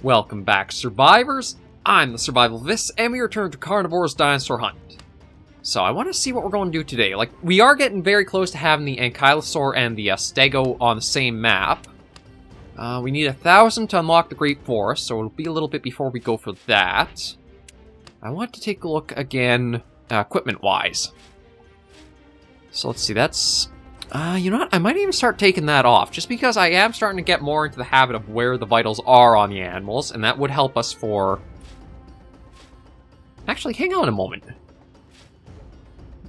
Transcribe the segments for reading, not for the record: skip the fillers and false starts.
Welcome back, survivors! I'm the SurvivalVis, and we return to Carnivores Dinosaur Hunt. So I want to see what we're going to do today. Like, we are getting very close to having the Ankylosaur and the Stego on the same map. We need 1,000 to unlock the Great Forest, so it'll be a little bit before we go for that. I want to take a look again, equipment-wise. So let's see, that's... you know what? I might even start taking that off, just because I am starting to get more into the habit of where the vitals are on the animals, and that would help us for... Actually, hang on a moment.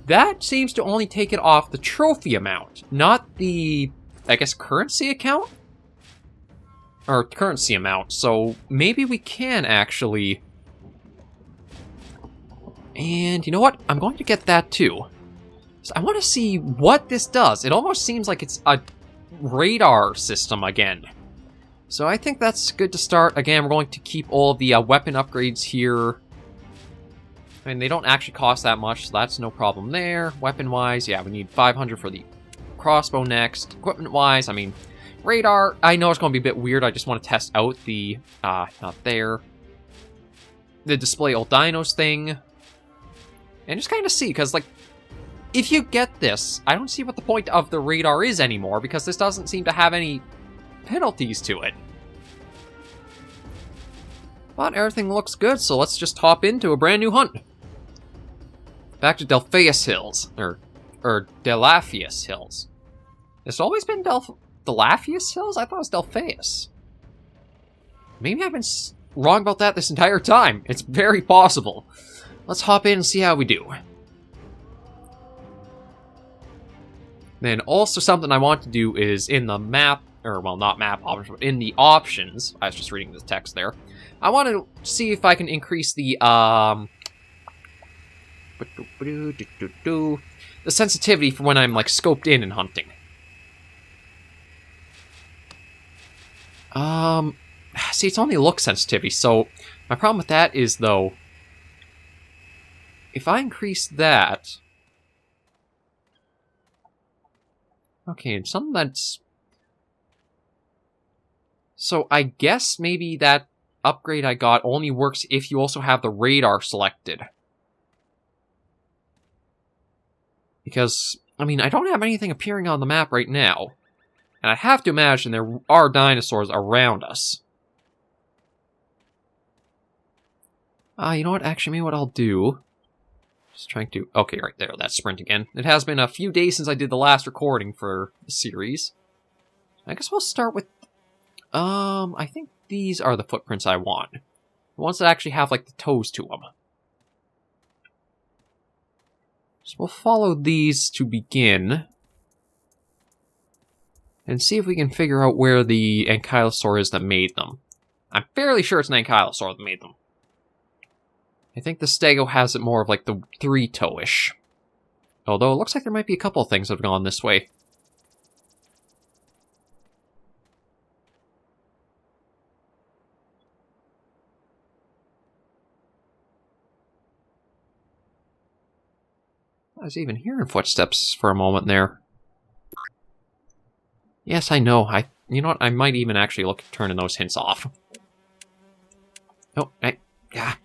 That seems to only take it off the trophy amount, not the, I guess, currency account? Or currency amount, so maybe we can actually... And you know what? I'm going to get that too. So I want to see what this does. It almost seems like it's a radar system again. So I think that's good to start. Again, we're going to keep all of the weapon upgrades here. I mean, they don't actually cost that much, so that's no problem there. Weapon-wise, yeah, we need 500 for the crossbow next. Equipment-wise, I mean, radar, I know it's going to be a bit weird. I just want to test out the, not there. The display all dinos thing. And just kind of see, because, like, if you get this, I don't see what the point of the radar is anymore, because this doesn't seem to have any penalties to it. But everything looks good, so let's just hop into a brand new hunt. Back to Delphius Hills, or Delaphius Hills. It's always been Delaphius Hills? I thought it was Delphius. Maybe I've been wrong about that this entire time. It's very possible. Let's hop in and see how we do. Then also something I want to do is in the map, or well, not map options, but in the options, I was just reading the text there, I want to see if I can increase the, the sensitivity for when I'm, like, scoped in and hunting. See, it's only look sensitivity, so my problem with that is, though, if I increase that... Okay, and something that's... So I guess maybe that upgrade I got only works if you also have the radar selected. Because, I mean, I don't have anything appearing on the map right now. And I have to imagine there are dinosaurs around us. You know what? Actually, maybe what I'll do... Just trying to... Okay, right there, that's sprint again. It has been a few days since I did the last recording for the series. I guess we'll start with... I think these are the footprints I want. The ones that actually have, like, the toes to them. So we'll follow these to begin. And see if we can figure out where the Ankylosaur is that made them. I'm fairly sure it's an Ankylosaur that made them. I think the Stego has it more of like the 3-toe-ish. Although it looks like there might be a couple of things that have gone this way. I was even hearing footsteps for a moment there. Yes, I know. You know what? I might even actually look at turning those hints off. Oh, yeah.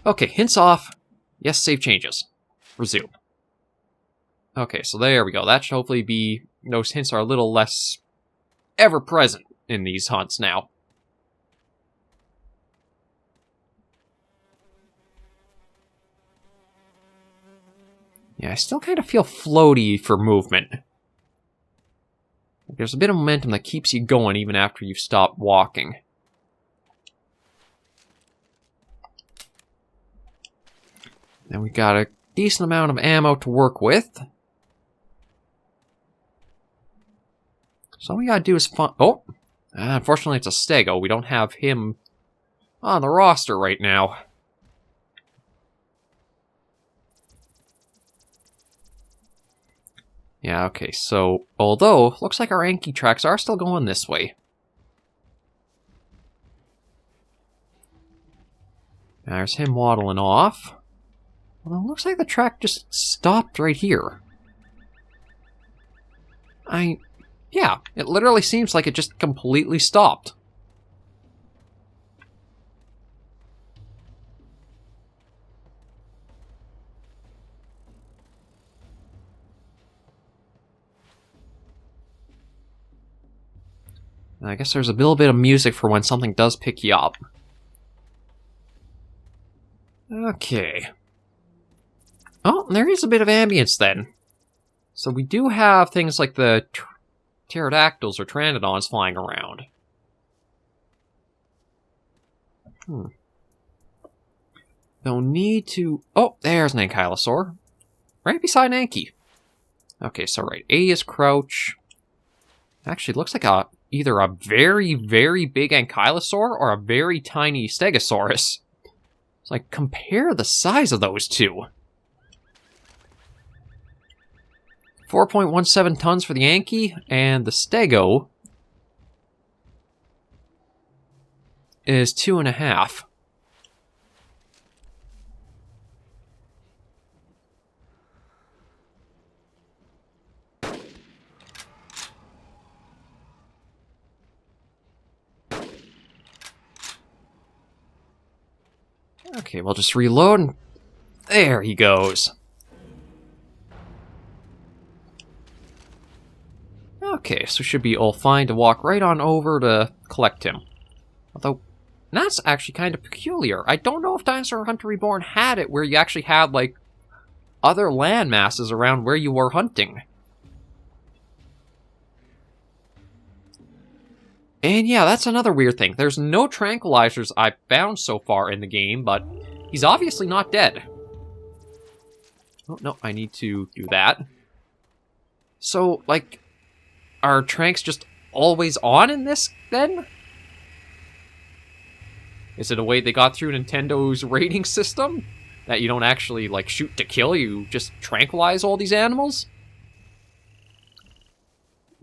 Okay, hints off. Yes, save changes. Resume. Okay, so there we go. That should hopefully be... Those hints are a little less ever-present in these hunts now. Yeah, I still kind of feel floaty for movement. There's a bit of momentum that keeps you going even after you've stopped walking. And we got a decent amount of ammo to work with. So all we gotta do is find... Oh! Unfortunately, it's a Stego. We don't have him on the roster right now. Yeah, okay, so... Although, looks like our Anky tracks are still going this way. There's him waddling off. Well, it looks like the track just stopped right here. Yeah, it literally seems like it just completely stopped. I guess there's a little bit of music for when something does pick you up. Okay. Oh, there is a bit of ambience then. So we do have things like the pterodactyls or pteranodons flying around. No need to... Oh, there's an ankylosaur. Right beside Anky. Okay, so right. A is crouch. Actually, it looks like either a very, very big ankylosaur or a very tiny stegosaurus. It's like, compare the size of those two. 4.17 tons for the Anky, and the Stego is 2.5. Okay, we'll just reload, and there he goes. Okay, so should be all fine to walk right on over to collect him. Although, that's actually kind of peculiar. I don't know if Dinosaur Hunt Reborn had it where you actually had, like, other land masses around where you were hunting. And yeah, that's another weird thing. There's no tranquilizers I've found so far in the game, but he's obviously not dead. Oh, no, I need to do that. So, like, are tranks just always on in this, then? Is it a way they got through Nintendo's rating system? That you don't actually, like, shoot to kill, you just tranquilize all these animals?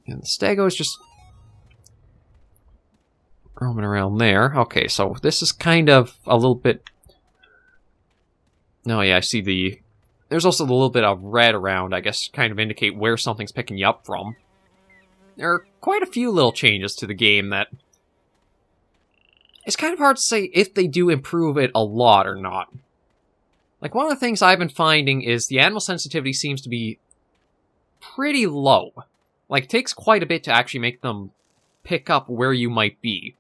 And the Stego is just roaming around there. Okay, so this is kind of a little bit... Oh yeah, I see the... There's also a little bit of red around, I guess, kind of indicate where something's picking you up from. There are quite a few little changes to the game that... It's kind of hard to say if they do improve it a lot or not. Like, one of the things I've been finding is the animal sensitivity seems to be pretty low. Like, it takes quite a bit to actually make them pick up where you might be.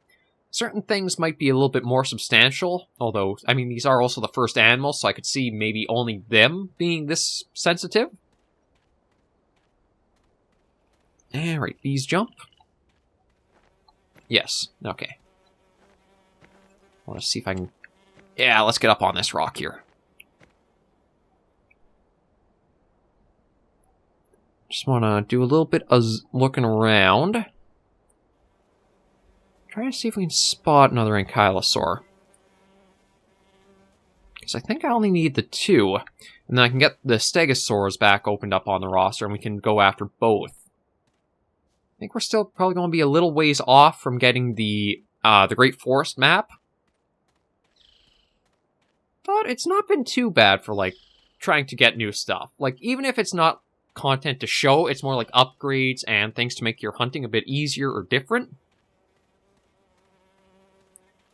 Certain things might be a little bit more substantial, although, I mean, these are also the first animals, so I could see maybe only them being this sensitive. Alright, these jump. Yes, okay. I want to see if I can... Yeah, let's get up on this rock here. Just want to do a little bit of looking around. Trying to see if we can spot another ankylosaur. Because I think I only need the two. And then I can get the stegosaurs back opened up on the roster, and we can go after both. I think we're still probably going to be a little ways off from getting the Great Forest map. But it's not been too bad for, like, trying to get new stuff. Like, even if it's not content to show, it's more like upgrades and things to make your hunting a bit easier or different.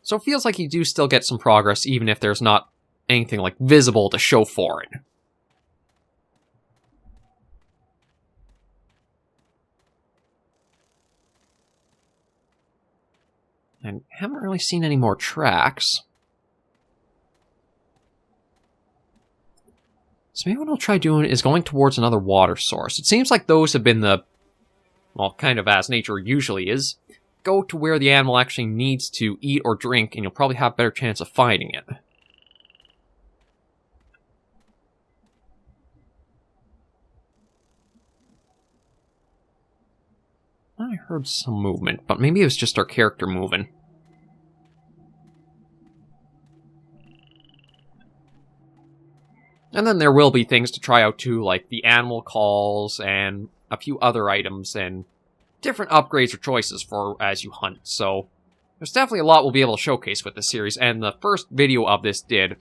So it feels like you do still get some progress, even if there's not anything, like, visible to show for it. And haven't really seen any more tracks. So maybe what I'll try doing is going towards another water source. It seems like those have been the, well, kind of as nature usually is. Go to where the animal actually needs to eat or drink, and you'll probably have a better chance of finding it. I heard some movement, but maybe it was just our character moving. And then there will be things to try out too, like the animal calls and a few other items and different upgrades or choices for as you hunt. So there's definitely a lot we'll be able to showcase with this series, and the first video of this did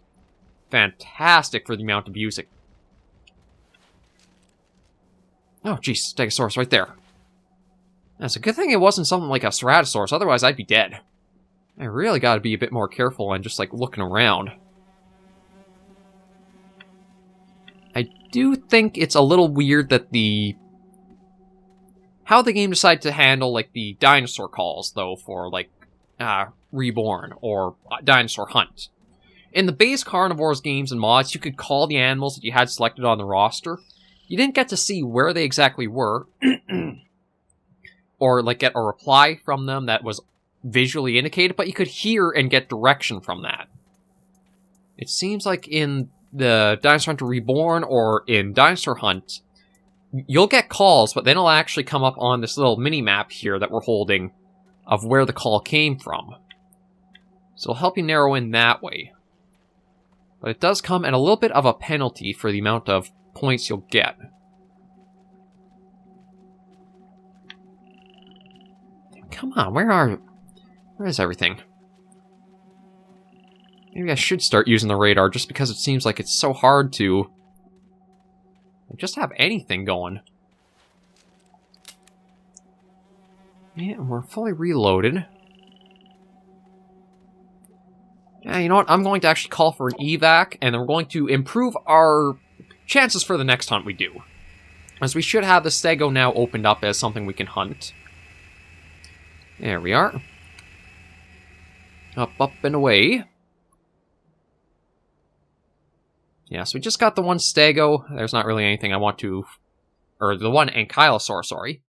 fantastic for the amount of music. Oh jeez, Stegosaurus right there. That's a good thing it wasn't something like a Ceratosaurus, otherwise I'd be dead. I really gotta be a bit more careful and just like looking around. I do think it's a little weird that how the game decided to handle, like, the dinosaur calls, though, for, like, Reborn or Dinosaur Hunt. In the base Carnivores games and mods, you could call the animals that you had selected on the roster. You didn't get to see where they exactly were, or, like, get a reply from them that was visually indicated, but you could hear and get direction from that. It seems like in the Dinosaur Hunter Reborn or in Dinosaur Hunt, you'll get calls, but then it'll actually come up on this little mini-map here that we're holding of where the call came from. So it'll help you narrow in that way. But it does come at a little bit of a penalty for the amount of points you'll get. Come on, where is everything? Maybe I should start using the radar just because it seems like it's so hard to just have anything going. Yeah, we're fully reloaded. Yeah, you know what? I'm going to actually call for an evac, and then we're going to improve our chances for the next hunt we do. As we should have the Stego now opened up as something we can hunt. There we are. Up, up, and away. Yeah, so we just got the one Stego. There's not really anything I want to... Or the one Ankylosaur, sorry.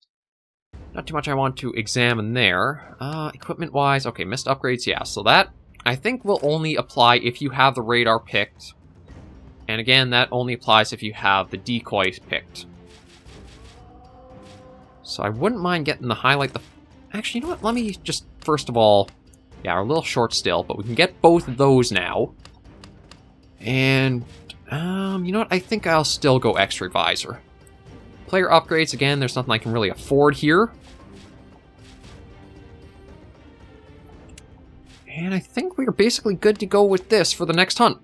Not too much I want to examine there. Equipment-wise, okay, missed upgrades, yeah. So that, I think, will only apply if you have the radar picked. And again, that only applies if you have the decoys picked. So I wouldn't mind getting the highlight... Actually, you know what? Let me just, first of all... Yeah, we're a little short still, but we can get both of those now. And... you know what? I think I'll still go X-ray visor. Player upgrades, again, there's nothing I can really afford here. And I think we are basically good to go with this for the next hunt.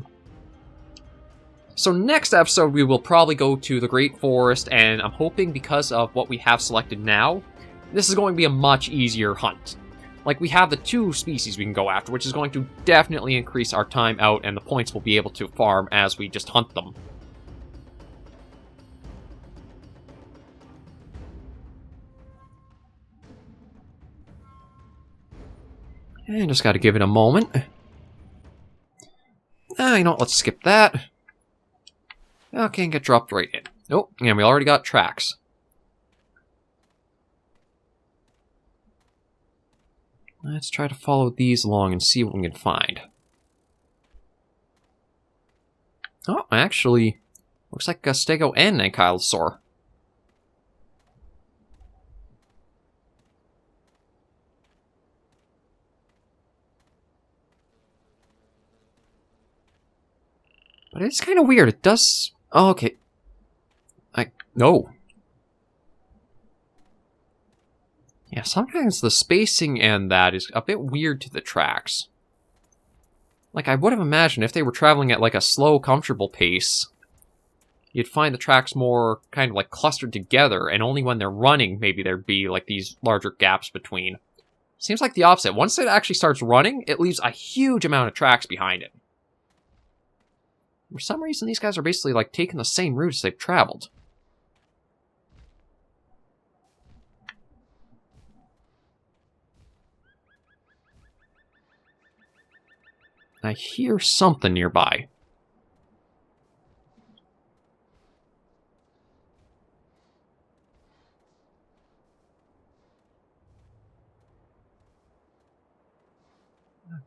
So next episode, we will probably go to the Great Forest, and I'm hoping because of what we have selected now, this is going to be a much easier hunt. Like, we have the 2 species we can go after, which is going to definitely increase our time out, and the points we'll be able to farm as we just hunt them. And just gotta give it a moment. You know what, let's skip that. Okay, and get dropped right in. Oh, and we already got tracks. Let's try to follow these along and see what we can find. Oh, actually, looks like a Stego and Ankylosaur. But it's kind of weird. It does... Oh, okay. No. Yeah, sometimes the spacing and that is a bit weird to the tracks. Like, I would have imagined if they were traveling at, like, a slow, comfortable pace, you'd find the tracks more kind of, like, clustered together, and only when they're running, maybe there'd be, like, these larger gaps between. Seems like the opposite. Once it actually starts running, it leaves a huge amount of tracks behind it. For some reason, these guys are basically, like, taking the same route as they've traveled. I hear something nearby.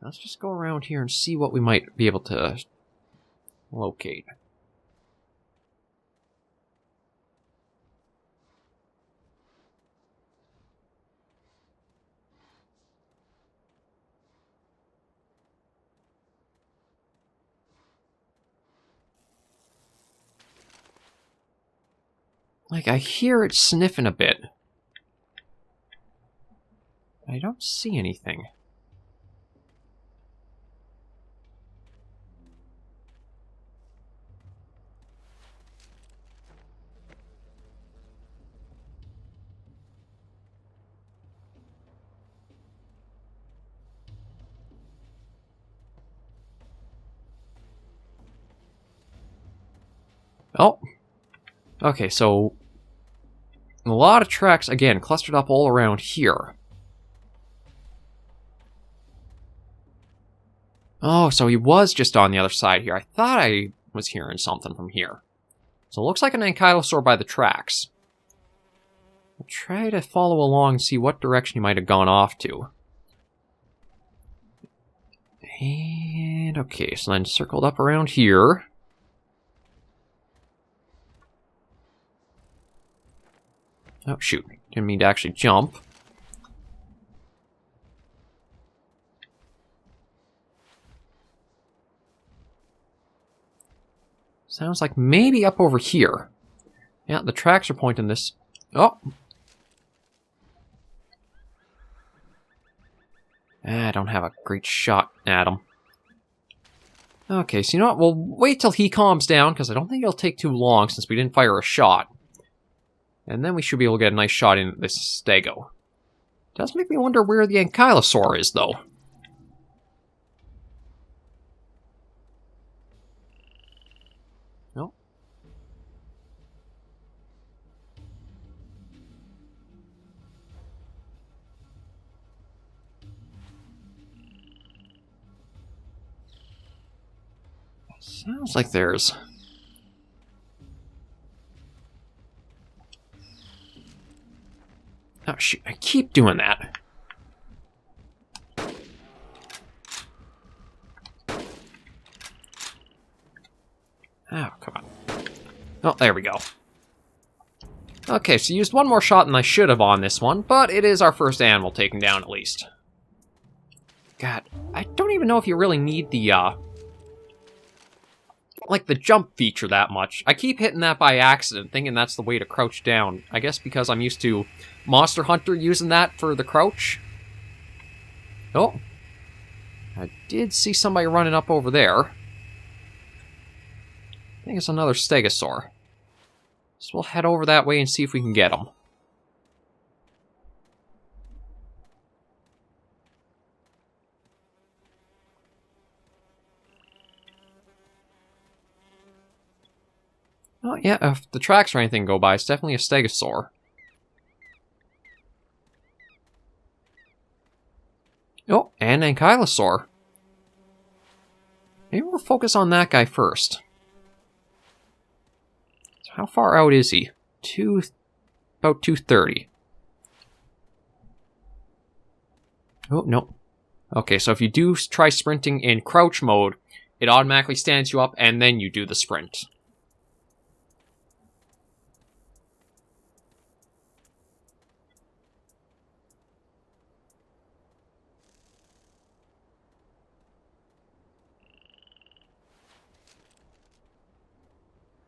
Let's just go around here and see what we might be able to locate. Like, I hear it sniffing a bit. I don't see anything. Oh. Okay, so a lot of tracks, again, clustered up all around here. Oh, so he was just on the other side here. I thought I was hearing something from here. So it looks like an ankylosaur by the tracks. I'll try to follow along and see what direction he might have gone off to. And, okay, so then circled up around here. Oh, shoot. Didn't mean to actually jump. Sounds like maybe up over here. Yeah, the tracks are pointing this... Oh! I don't have a great shot at him. Okay, so you know what? We'll wait till he calms down, because I don't think it'll take too long since we didn't fire a shot. And then we should be able to get a nice shot in this stego. Does make me wonder where the ankylosaur is, though. No. Sounds like there's... Oh, shoot, I keep doing that. Oh, come on. Oh, there we go. Okay, so used one more shot than I should have on this one, but it is our first animal taken down at least. God, I don't even know if you really need the, like, the jump feature that much. I keep hitting that by accident, thinking that's the way to crouch down. I guess because I'm used to Monster Hunter using that for the crouch. Oh. I did see somebody running up over there. I think it's another stegosaur. So we'll head over that way and see if we can get him. Oh, yeah, if the tracks or anything go by, it's definitely a stegosaur. Oh, and an ankylosaur. Maybe we'll focus on that guy first. So how far out is he? About 230. Oh, no. Okay, so if you do try sprinting in crouch mode, it automatically stands you up, and then you do the sprint.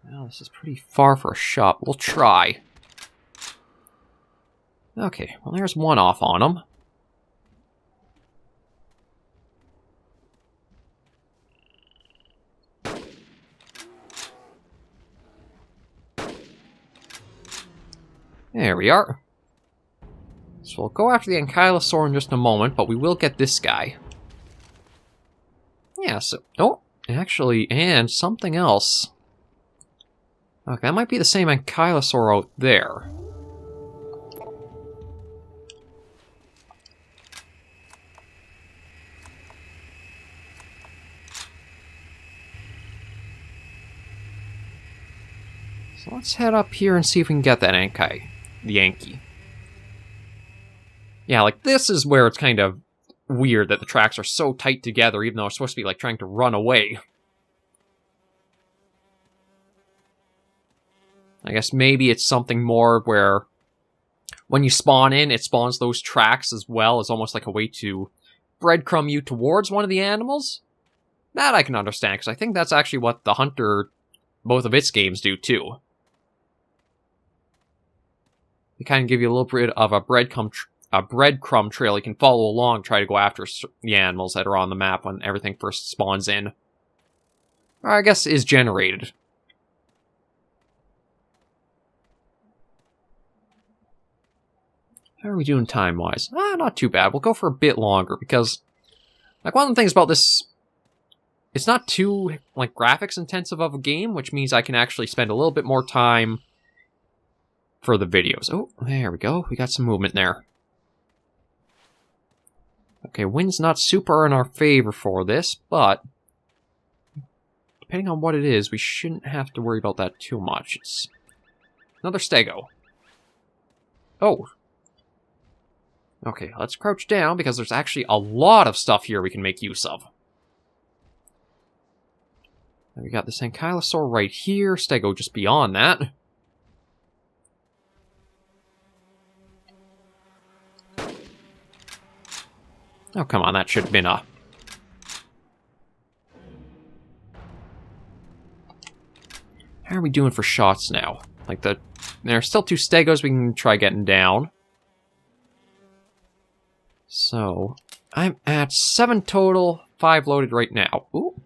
Well, this is pretty far for a shot. We'll try. Okay, well there's one off on him. There we are. So we'll go after the ankylosaur in just a moment, but we will get this guy. Yeah, so... Oh, actually, and something else. Okay, that might be the same ankylosaur out there. So let's head up here and see if we can get that the Yankee. Yeah, like this is where it's kind of weird that the tracks are so tight together, even though it's supposed to be like trying to run away. I guess maybe it's something more where when you spawn in, it spawns those tracks as well as almost like a way to breadcrumb you towards one of the animals. That I can understand, because I think that's actually what the Hunter, both of its games do too. They kind of give you a little bit of a breadcrumb trail you can follow along, try to go after the animals that are on the map when everything first spawns in. Or I guess is generated. How are we doing time-wise? Not too bad. We'll go for a bit longer, because... like, one of the things about this... it's not too, like, graphics-intensive of a game, which means I can actually spend a little bit more time for the videos. Oh, there we go. We got some movement there. Okay, wind's not super in our favor for this, but depending on what it is, we shouldn't have to worry about that too much. It's another stego. Oh. Okay, let's crouch down because there's actually a lot of stuff here we can make use of. And we got this ankylosaur right here, stego just beyond that. Oh, come on, that should have been a... How are we doing for shots now? Like, there are still 2 stegos we can try getting down. So, I'm at 7 total, 5 loaded right now. Ooh.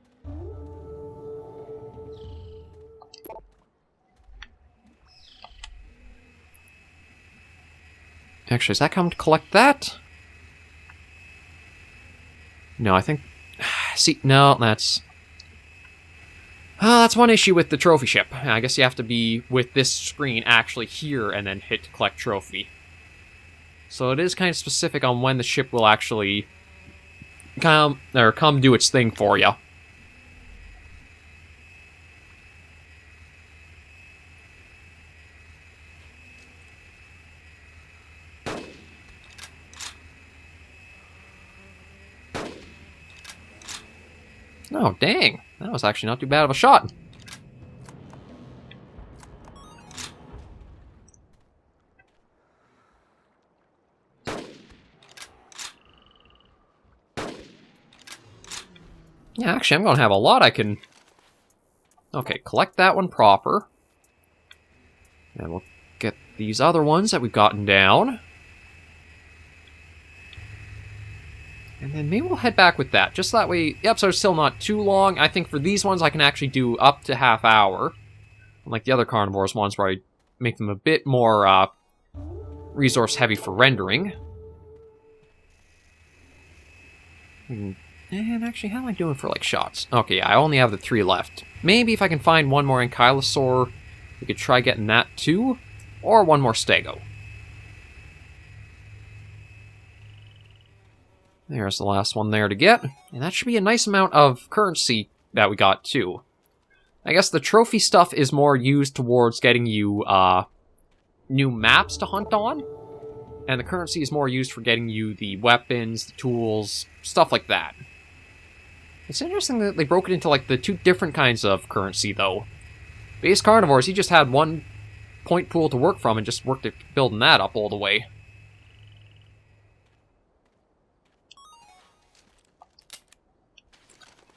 Actually, is that coming to collect that? No, I think... See, no, that's... that's one issue with the trophy ship. I guess you have to be with this screen actually here and then hit collect trophy. So it is kind of specific on when the ship will actually come do its thing for you. Oh, dang. That was actually not too bad of a shot. Yeah, actually, I'm going to have a lot I can... Okay, collect that one proper. And we'll get these other ones that we've gotten down. And then maybe we'll head back with that. Just that way, the episode's still not too long. I think for these ones, I can actually do up to half hour. Unlike the other Carnivores ones, where I make them a bit more resource heavy for rendering. And actually, how am I doing for, like, shots? Okay, yeah, I only have the 3 left. Maybe if I can find one more ankylosaur, we could try getting that too. Or one more stego. There's the last one there to get. And that should be a nice amount of currency that we got, too. I guess the trophy stuff is more used towards getting you new maps to hunt on. And the currency is more used for getting you the weapons, the tools, stuff like that. It's interesting that they broke it into, like, the 2 different kinds of currency, though. Base Carnivores, he just had 1 point pool to work from and just worked at building that up all the way.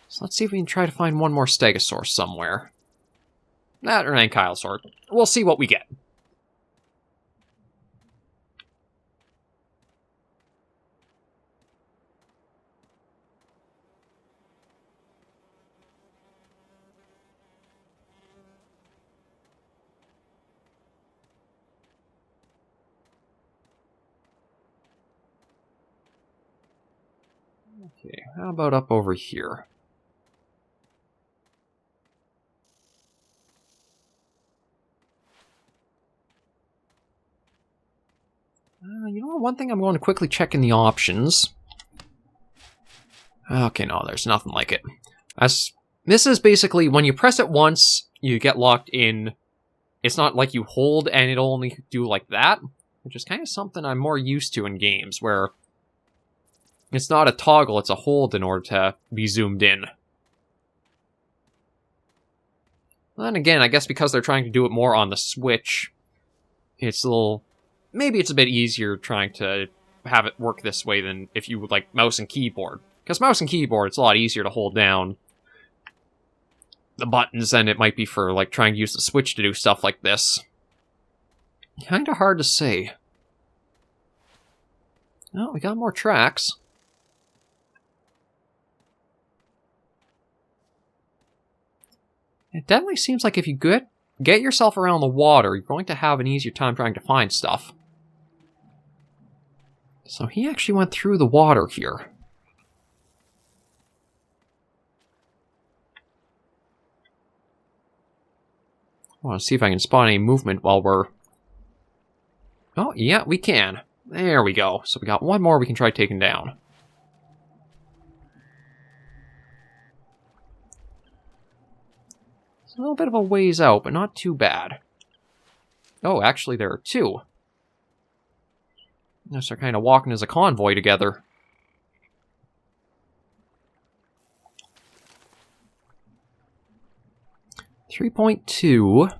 So let's see if we can try to find one more stegosaur somewhere. That or an ankylosaur. We'll see what we get. Okay, how about up over here? You know what? One thing I'm going to quickly check in the options. Okay, no, there's nothing like it. This is basically, when you press it once, you get locked in. It's not like you hold and it'll only do like that, which is kind of something I'm more used to in games, where it's not a toggle, it's a hold in order to be zoomed in. Then again, I guess because they're trying to do it more on the Switch, it's a little... Maybe it's a bit easier trying to have it work this way than if you would like mouse and keyboard. Because mouse and keyboard, it's a lot easier to hold down the buttons than it might be for like trying to use the Switch to do stuff like this. Kinda hard to say. Oh, we got more tracks. It definitely seems like if you get yourself around the water, you're going to have an easier time trying to find stuff. So he actually went through the water here. I want to see if I can spot any movement while we're Oh, yeah, we can. There we go. So we got one more we can try taking down. It's a little bit of a ways out, but not too bad. Oh, actually, there are two. Yes, they're kind of walking as a convoy together. .2.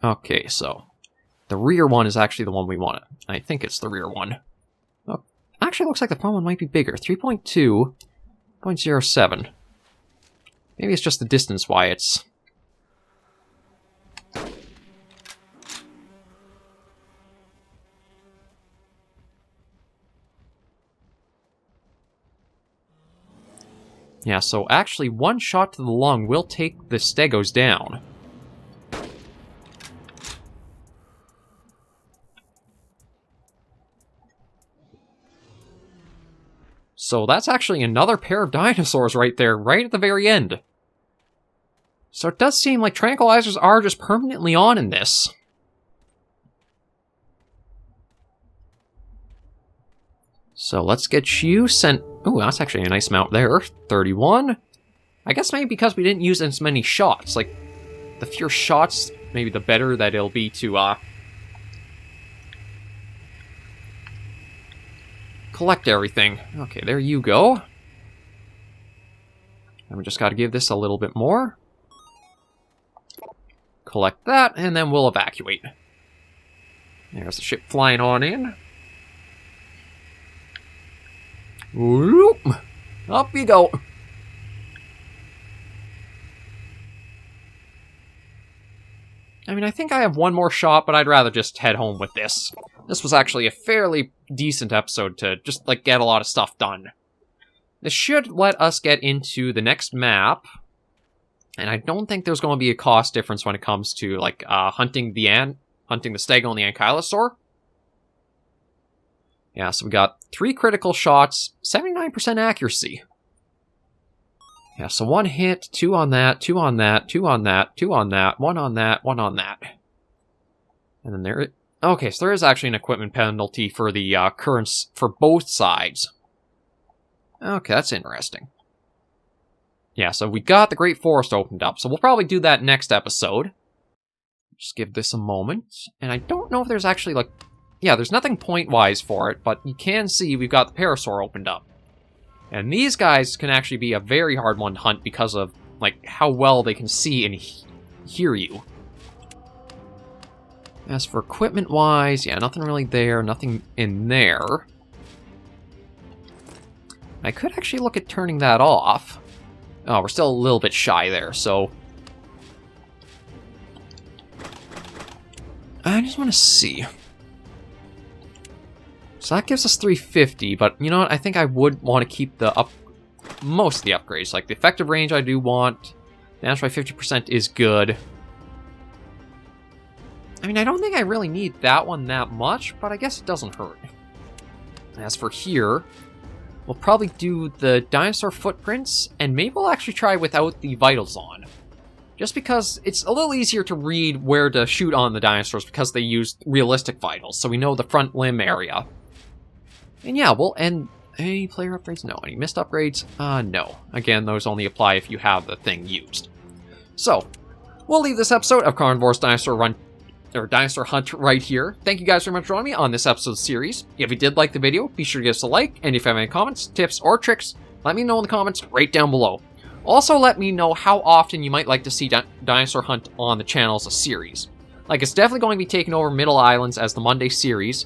Okay, so the rear one is actually the one we wanted. I think it's the rear one. Oh, actually, it looks like the front one might be bigger. 3.2, 0.07. Maybe it's just the distance why it's... Yeah, so actually one shot to the lung will take the stegos down. So that's actually another pair of dinosaurs right there, right at the very end. So it does seem like tranquilizers are just permanently on in this. So let's get you sent... Ooh, that's actually a nice mount there. 31. I guess maybe because we didn't use as many shots. Like, the fewer shots, maybe the better that it'll be to, collect everything. Okay, there you go. And we just gotta give this a little bit more. Collect that, and then we'll evacuate. There's the ship flying on in. Whoop! Up you go. I mean, I think I have one more shot, but I'd rather just head home with this. This was actually a fairly decent episode to just, like, get a lot of stuff done. This should let us get into the next map. And I don't think there's going to be a cost difference when it comes to, like, hunting the stego and the ankylosaur. Yeah, so we got 3 critical shots, 79% accuracy. Yeah, so 1 hit, 2 on that, 2 on that, 2 on that, 2 on that, 1 on that, 1 on that. And then there... Okay, so there is actually an equipment penalty for the currents for both sides. Okay, that's interesting. Yeah, so we got the Great Forest opened up, so we'll probably do that next episode. Just give this a moment. And I don't know if there's actually, like... Yeah, there's nothing point-wise for it, but you can see we've got the Parasaur opened up. And these guys can actually be a very hard one to hunt because of, like, how well they can see and hear you. As for equipment-wise, yeah, nothing really there, nothing in there. I could actually look at turning that off. Oh, we're still a little bit shy there, so... I just want to see... So that gives us 350, but you know what? I think I would want to keep the most of the upgrades. Like the effective range I do want. Damage by 50% is good. I mean, I don't think I really need that one that much, but I guess it doesn't hurt. As for here, we'll probably do the dinosaur footprints, and maybe we'll actually try without the vitals on. Just because it's a little easier to read where to shoot on the dinosaurs because they use realistic vitals, so we know the front limb area. And yeah, we'll end... Any player upgrades? No. Any missed upgrades? No. Again, those only apply if you have the thing used. So, we'll leave this episode of Carnivores Dinosaur Hunt right here. Thank you guys very much for joining me on this episode series. If you did like the video, be sure to give us a like, and if you have any comments, tips, or tricks, let me know in the comments right down below. Also, let me know how often you might like to see Dinosaur Hunt on the channel as a series. Like, it's definitely going to be taking over Middle Islands as the Monday series,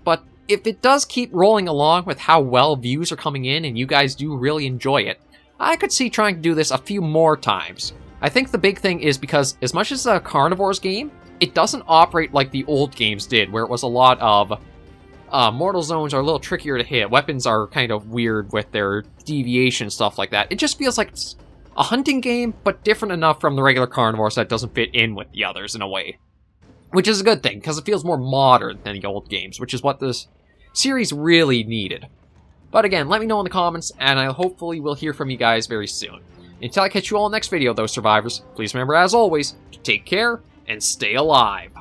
but if it does keep rolling along with how well views are coming in and you guys do really enjoy it, I could see trying to do this a few more times. I think the big thing is because as much as a Carnivores game, it doesn't operate like the old games did, where it was a lot of mortal zones are a little trickier to hit, weapons are kind of weird with their deviation, stuff like that. It just feels like it's a hunting game, but different enough from the regular Carnivores that doesn't fit in with the others in a way. Which is a good thing, because it feels more modern than the old games, which is what this series really needed. But again, let me know in the comments, and I hopefully will hear from you guys very soon. Until I catch you all in the next video, though, survivors, please remember, as always, to take care and stay alive.